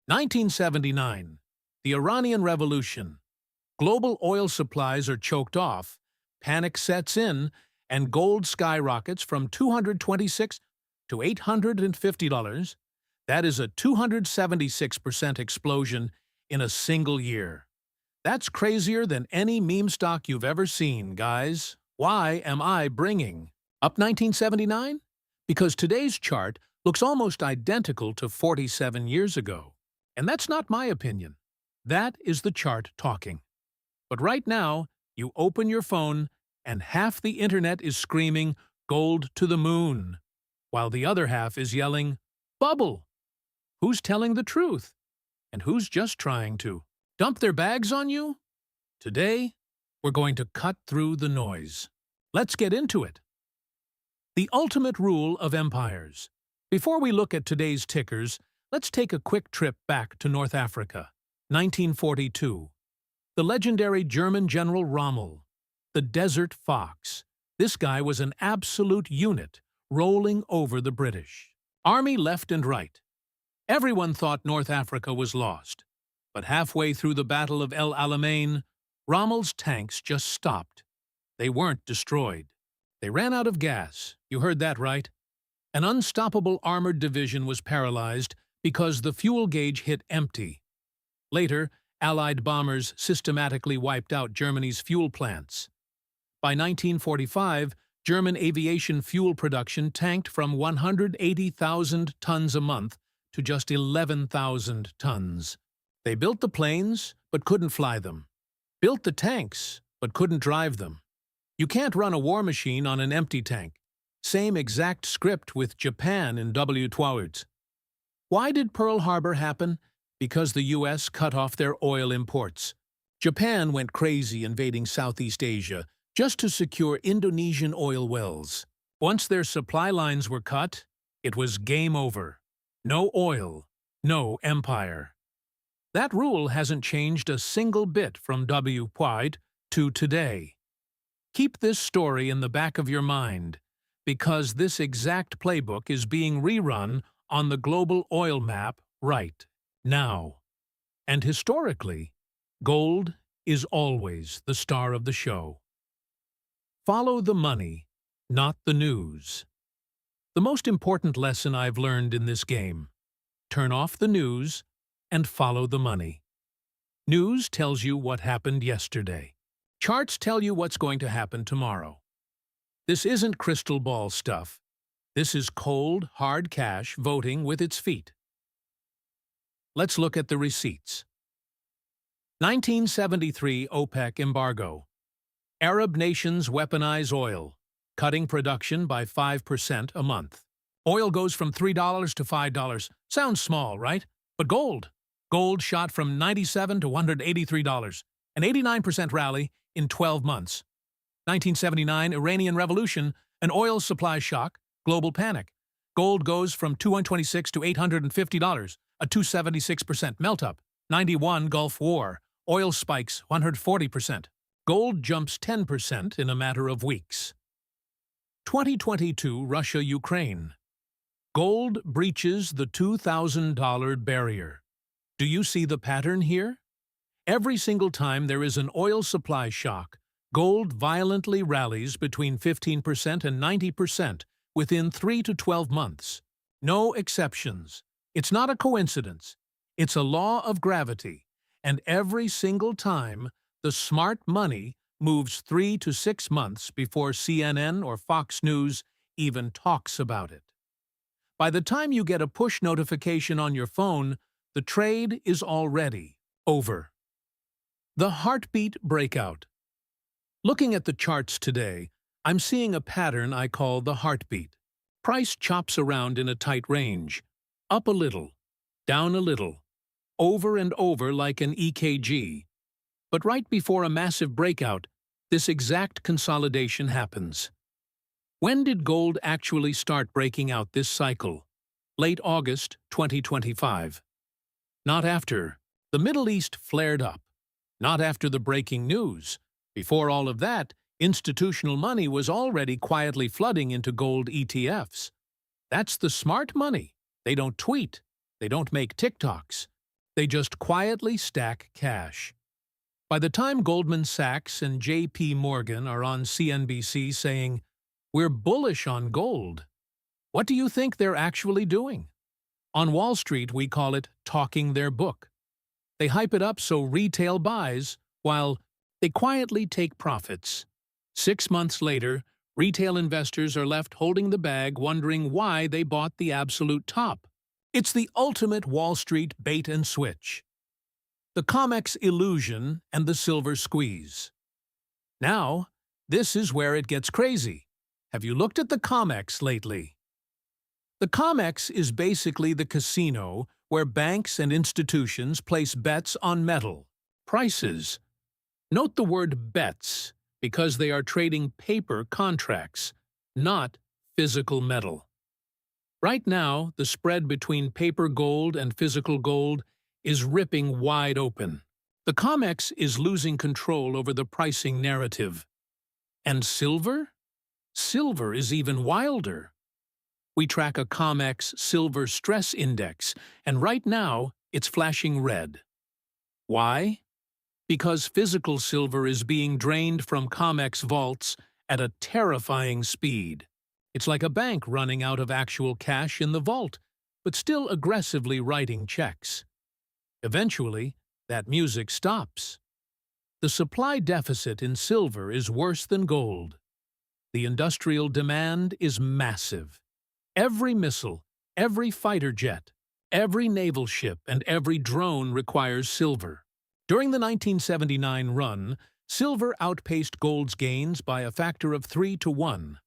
1979. The Iranian Revolution. Global oil supplies are choked off, panic sets in, and gold skyrockets from $226 to $850. That is a 276% explosion in a single year. That's crazier than any meme stock you've ever seen, guys. Why am I bringing up 1979? Because today's chart looks almost identical to 47 years ago. And that's not my opinion. That is the chart talking. But right now, you open your phone and half the internet is screaming, "Gold to the moon," while the other half is yelling, "Bubble." Who's telling the truth? And who's just trying to dump their bags on you? Today, we're going to cut through the noise. Let's get into it. The ultimate rule of empires. Before we look at today's tickers, let's take a quick trip back to North Africa, 1942. The legendary German General Rommel, the Desert Fox. This guy was an absolute unit, rolling over the British. Army left and right. Everyone thought North Africa was lost. But halfway through the Battle of El Alamein, Rommel's tanks just stopped. They weren't destroyed. They ran out of gas. You heard that right. An unstoppable armored division was paralyzed because the fuel gauge hit empty. Later, Allied bombers systematically wiped out Germany's fuel plants. By 1945, German aviation fuel production tanked from 180,000 tons a month to just 11,000 tons. They built the planes, but couldn't fly them. Built the tanks, but couldn't drive them. You can't run a war machine on an empty tank. Same exact script with Japan in WWII. Why did Pearl Harbor happen? Because the U.S. cut off their oil imports. Japan went crazy invading Southeast Asia just to secure Indonesian oil wells. Once their supply lines were cut, it was game over. No oil, no empire. That rule hasn't changed a single bit from WWII to today. Keep this story in the back of your mind, because this exact playbook is being rerun on the global oil map right now. And historically, gold is always the star of the show. Follow the money, not the news. The most important lesson I've learned in this game: turn off the news and follow the money. News tells you what happened yesterday. Charts tell you what's going to happen tomorrow. This isn't crystal ball stuff. This is cold, hard cash voting with its feet. Let's look at the receipts. 1973 OPEC embargo. Arab nations weaponize oil, cutting production by 5% a month. Oil goes from $3 to $5. Sounds small, right? But gold. Gold shot from $97 to $183, an 89% rally in 12 months. 1979 Iranian Revolution, an oil supply shock, global panic. Gold goes from $226 to $850, a 276% melt-up. 91 Gulf War, oil spikes 140%. Gold jumps 10% in a matter of weeks. 2022 Russia-Ukraine. Gold breaches the $2,000 barrier. Do you see the pattern here? Every single time there is an oil supply shock, gold violently rallies between 15% and 90% within 3 to 12 months. No exceptions. It's not a coincidence. It's a law of gravity. And every single time, the smart money moves 3 to 6 months before CNN or Fox News even talks about it. By the time you get a push notification on your phone, the trade is already over. The heartbeat breakout. Looking at the charts today, I'm seeing a pattern I call the heartbeat. Price chops around in a tight range, up a little, down a little, over and over like an EKG. But right before a massive breakout, this exact consolidation happens. When did gold actually start breaking out this cycle? Late August 2025. Not after the Middle East flared up. Not after the breaking news. Before all of that, institutional money was already quietly flooding into gold ETFs. That's the smart money. They don't tweet. They don't make TikToks. They just quietly stack cash. By the time Goldman Sachs and J.P. Morgan are on CNBC saying, "We're bullish on gold," what do you think they're actually doing? On Wall Street, we call it talking their book. They hype it up so retail buys, while they quietly take profits. 6 months later, retail investors are left holding the bag, wondering why they bought the absolute top. It's the ultimate Wall Street bait and switch. The COMEX illusion and the silver squeeze. Now, this is where it gets crazy. Have you looked at the COMEX lately? The COMEX is basically the casino where banks and institutions place bets on metal prices. Note the word bets, because they are trading paper contracts, not physical metal. Right now, the spread between paper gold and physical gold is ripping wide open. The COMEX is losing control over the pricing narrative. And silver? Silver is even wilder. We track a COMEX Silver Stress Index, and right now, it's flashing red. Why? Because physical silver is being drained from COMEX vaults at a terrifying speed. It's like a bank running out of actual cash in the vault, but still aggressively writing checks. Eventually, that music stops. The supply deficit in silver is worse than gold. The industrial demand is massive. Every missile, every fighter jet, every naval ship, and every drone requires silver. During the 1979 run, silver outpaced gold's gains by a factor of 3 to 1.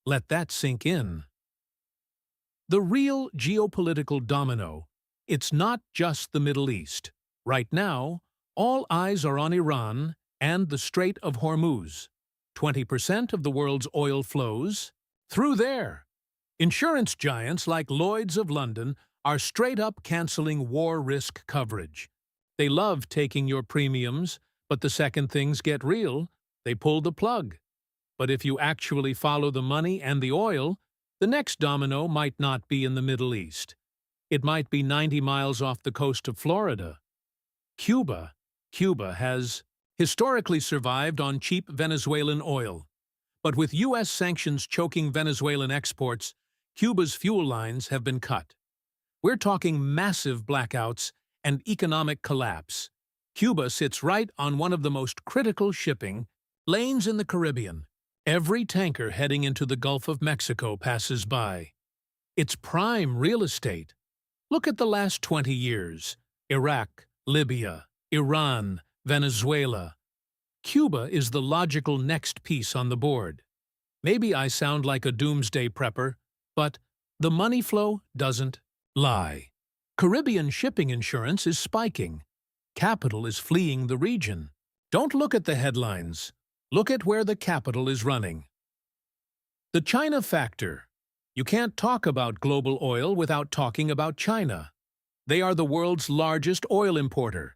Let that sink in. The real geopolitical domino, it's not just the Middle East. Right now, all eyes are on Iran and the Strait of Hormuz. 20% of the world's oil flows through there. Insurance giants like Lloyd's of London are straight up canceling war risk coverage. They love taking your premiums, but the second things get real, they pull the plug. But if you actually follow the money and the oil, the next domino might not be in the Middle East. It might be 90 miles off the coast of Florida. Cuba has historically survived on cheap Venezuelan oil. But with U.S. sanctions choking Venezuelan exports, Cuba's fuel lines have been cut. We're talking massive blackouts and economic collapse. Cuba sits right on one of the most critical shipping lanes in the Caribbean. Every tanker heading into the Gulf of Mexico passes by. It's prime real estate. Look at the last 20 years. Iraq, Libya, Iran, Venezuela. Cuba is the logical next piece on the board. Maybe I sound like a doomsday prepper, but the money flow doesn't lie. Caribbean shipping insurance is spiking. Capital is fleeing the region. Don't look at the headlines. Look at where the capital is running. The China factor. You can't talk about global oil without talking about China. They are the world's largest oil importer.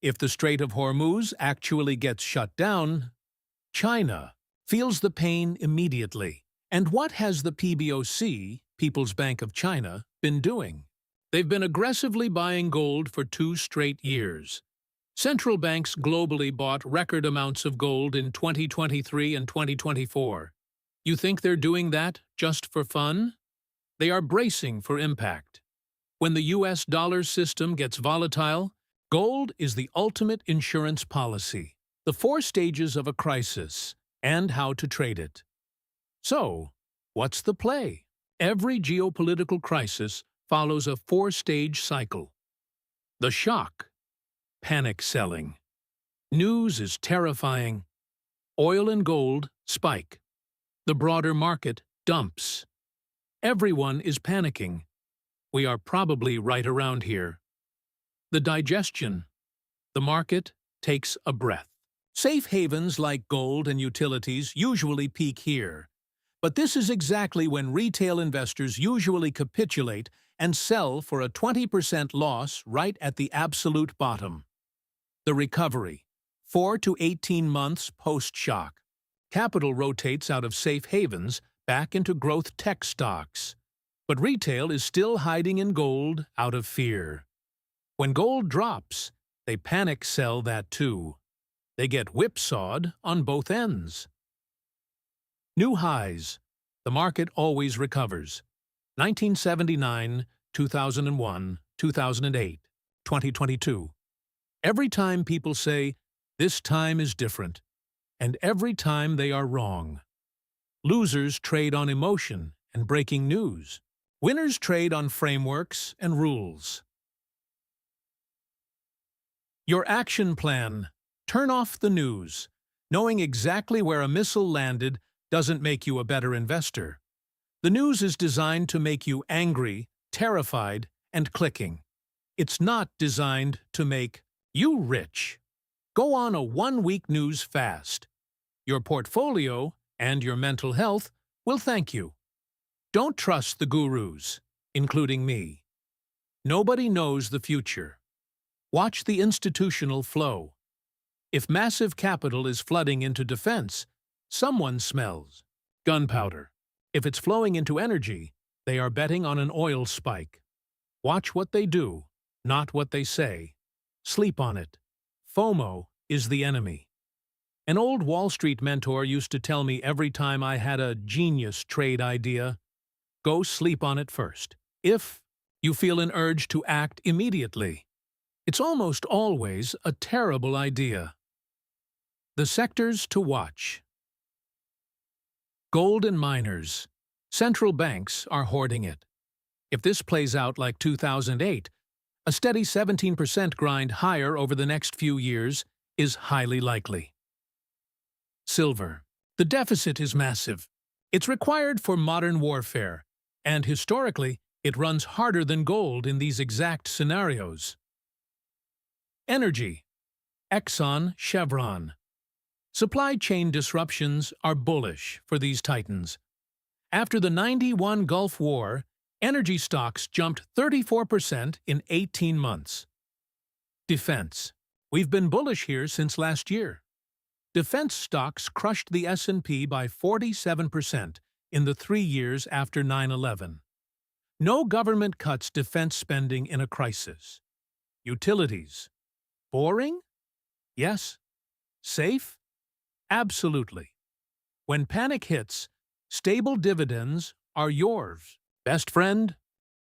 If the Strait of Hormuz actually gets shut down, China feels the pain immediately. And what has the PBOC, People's Bank of China, been doing? They've been aggressively buying gold for 2 straight years. Central banks globally bought record amounts of gold in 2023 and 2024. You think they're doing that just for fun? They are bracing for impact. When the US dollar system gets volatile, gold is the ultimate insurance policy, the 4 stages of a crisis, and how to trade it. So, what's the play? Every geopolitical crisis follows a 4-stage cycle. The shock. Panic selling. News is terrifying. Oil and gold spike. The broader market dumps. Everyone is panicking. We are probably right around here. The digestion. The market takes a breath. Safe havens like gold and utilities usually peak here. But this is exactly when retail investors usually capitulate and sell for a 20% loss right at the absolute bottom. The recovery. 4 to 18 months post-shock. Capital rotates out of safe havens back into growth tech stocks. But retail is still hiding in gold out of fear. When gold drops, they panic sell that too. They get whipsawed on both ends. New highs. The market always recovers. 1979, 2001, 2008, 2022. Every time people say, "This time is different," and every time they are wrong. Losers trade on emotion and breaking news. Winners trade on frameworks and rules. Your action plan. Turn off the news. Knowing exactly where a missile landed doesn't make you a better investor. The news is designed to make you angry, terrified, and clicking. It's not designed to make you rich. Go on a one-week news fast. Your portfolio and your mental health will thank you. Don't trust the gurus, including me. Nobody knows the future. Watch the institutional flow. If massive capital is flooding into defense, someone smells gunpowder. If it's flowing into energy, they are betting on an oil spike. Watch what they do, not what they say. Sleep on it. FOMO is the enemy. An old Wall Street mentor used to tell me every time I had a genius trade idea, go sleep on it first. If you feel an urge to act immediately, it's almost always a terrible idea. The sectors to watch. Gold and miners. Central banks are hoarding it. If this plays out like 2008, a steady 17% grind higher over the next few years is highly likely. Silver. The deficit is massive. It's required for modern warfare, and historically, it runs harder than gold in these exact scenarios. Energy. Exxon, Chevron. Supply chain disruptions are bullish for these titans. After the '91 Gulf War, energy stocks jumped 34% in 18 months. Defense. We've been bullish here since last year. Defense stocks crushed the S&P by 47% in the 3 years after 9/11. No government cuts defense spending in a crisis. Utilities. Boring? Yes. Safe? Absolutely. When panic hits, stable dividends are yours. Best friend?